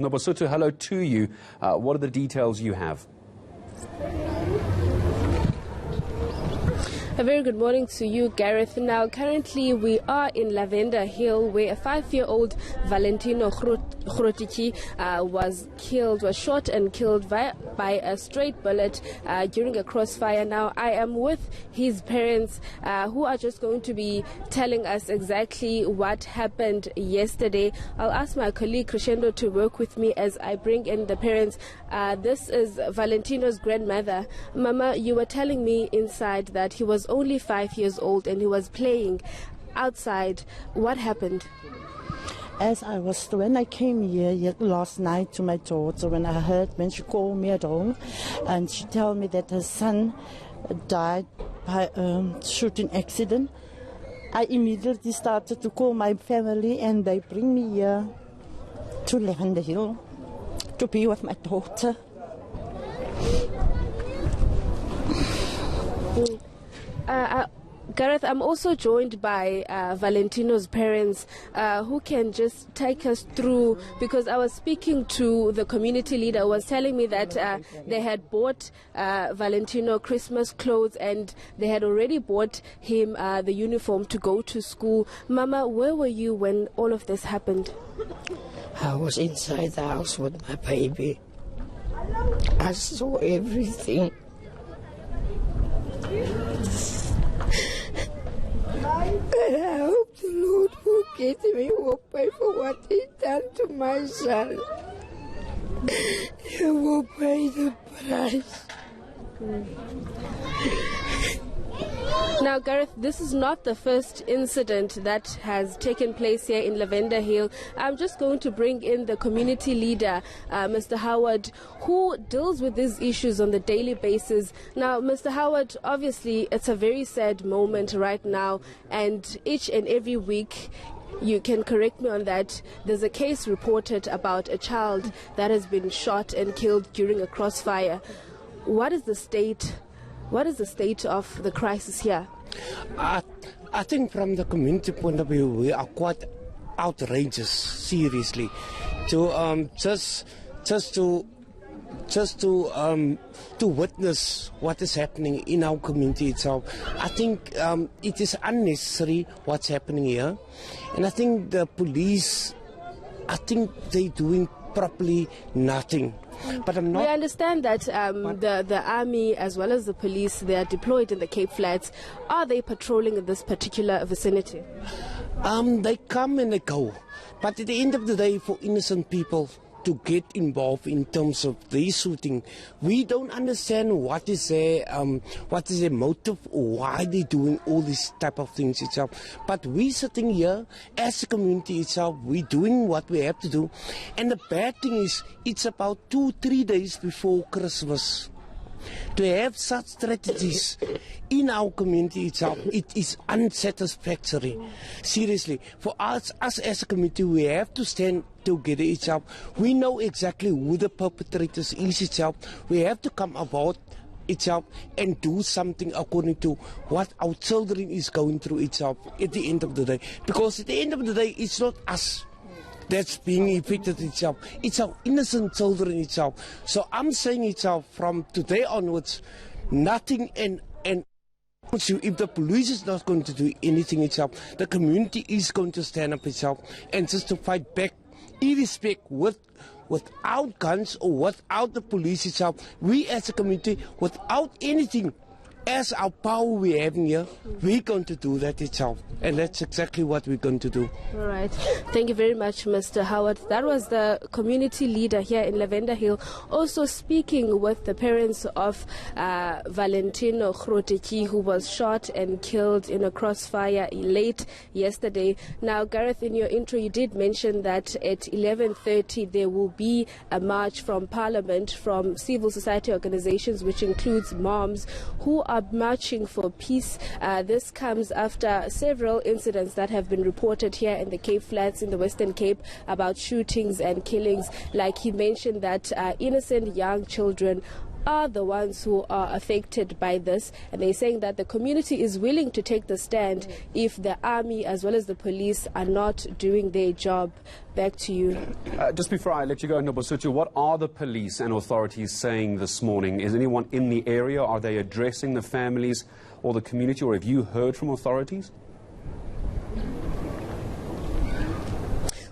Nobosuthu, hello to you. What are the details you have? A very good morning to you, Gareth. Now, currently we are in Lavender Hill, where a 5-year-old Valentino Hrotiki was shot and killed by a straight bullet during a crossfire. Now, I am with his parents who are just going to be telling us exactly what happened yesterday. I'll ask my colleague Crescendo to work with me as I bring in the parents. This is Valentino's grandmother. Mama, you were telling me inside that he was only 5 years old and he was playing outside. What happened? When I came here last night to my daughter, when she called me at home, and she told me that her son died by a shooting accident, I immediately started to call my family, and they bring me here to Lavender Hill to be with my daughter. Gareth, I'm also joined by Valentino's parents who can just take us through, because I was speaking to the community leader who was telling me that they had bought Valentino Christmas clothes and they had already bought him the uniform to go to school. Mama, where were you when all of this happened? I was inside the house with my baby. I saw everything. And I hope the Lord will get me, will pay for what He done to my son. He will pay the price. Now, Gareth, this is not the first incident that has taken place here in Lavender Hill. I'm just going to bring in the community leader, Mr. Howard, who deals with these issues on the daily basis. Now, Mr. Howard, obviously, it's a very sad moment right now, and each and every week, you can correct me on that, there's a case reported about a child that has been shot and killed during a crossfire. What is the state of the crisis here? I think from the community point of view, we are quite outrageous, seriously, to to witness what is happening in our community itself. I think it is unnecessary what's happening here, and I think the police, I think they're doing properly nothing. But I'm not. We understand that the army as well as the police, they are deployed in the Cape Flats. Are they patrolling in this particular vicinity? They come and they go. But at the end of the day, for innocent people to get involved in terms of the shooting, we don't understand what is their motive or why they're doing all these type of things itself. But we sitting here as a community itself, we're doing what we have to do. And the bad thing is, it's about 2-3 days before Christmas. To have such strategies in our community itself, it is unsatisfactory. Seriously, for us as a community, we have to stand together itself. We know exactly who the perpetrators is itself. We have to come about itself and do something according to what our children is going through itself at the end of the day. Because at the end of the day, it's not us that's being affected itself. It's our innocent children itself. So I'm saying itself from today onwards, nothing and if the police is not going to do anything itself, the community is going to stand up itself and just to fight back, irrespective without guns or without the police itself. We as a community, without anything, as our power we have here, we're going to do that itself. And that's exactly what we're going to do. All right. Thank you very much, Mr. Howard. That was the community leader here in Lavender Hill, also speaking with the parents of Valentino Hrotiki, who was shot and killed in a crossfire late yesterday. Now, Gareth, in your intro, you did mention that at 11:30 there will be a march from Parliament, from civil society organizations, which includes moms, who are marching for peace. This comes after several incidents that have been reported here in the Cape Flats in the Western Cape about shootings and killings. Like he mentioned that innocent young children are the ones who are affected by this, and they're saying that the community is willing to take the stand if the army as well as the police are not doing their job. Back to you. Just before I let you go, Nobosuthu, what are the police and authorities saying this morning? Is anyone in the area? Are they addressing the families or the community, or have you heard from authorities?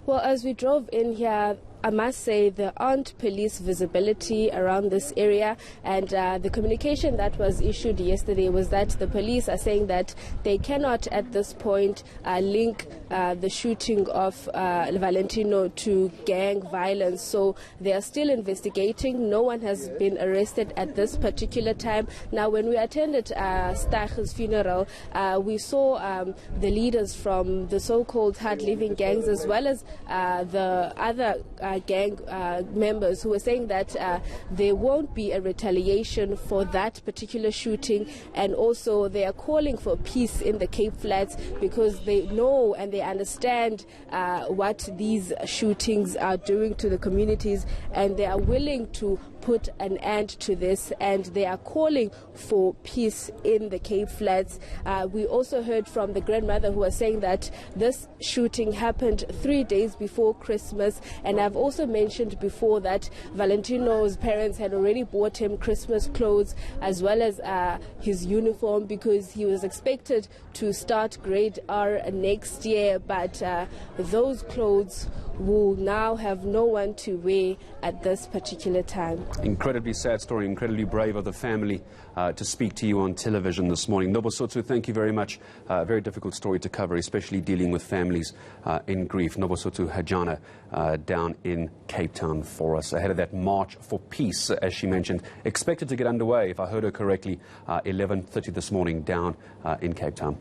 Well, as we drove in here, I must say there aren't police visibility around this area, and the communication that was issued yesterday was that the police are saying that they cannot at this point link the shooting of Valentino to gang violence, so they are still investigating. No one has been arrested at this particular time. Now, when we attended Stach's funeral, we saw the leaders from the so-called hard-living gangs as well as the other gang members who were saying that there won't be a retaliation for that particular shooting, and also they are calling for peace in the Cape Flats because they know and they understand what these shootings are doing to the communities, and they are willing to put an end to this, and they are calling for peace in the Cape Flats. We also heard from the grandmother who was saying that this shooting happened 3 days before Christmas, and I've also mentioned before that Valentino's parents had already bought him Christmas clothes as well as his uniform because he was expected to start grade R next year, but those clothes will now have no one to wear at this particular time. Incredibly sad story, incredibly brave of the family to speak to you on television this morning. Nobosuthu, thank you very much. Very difficult story to cover, especially dealing with families in grief. Nobosuthu Hajana down in Cape Town for us. Ahead of that March for Peace, as she mentioned, expected to get underway, if I heard her correctly, 11:30 this morning down in Cape Town.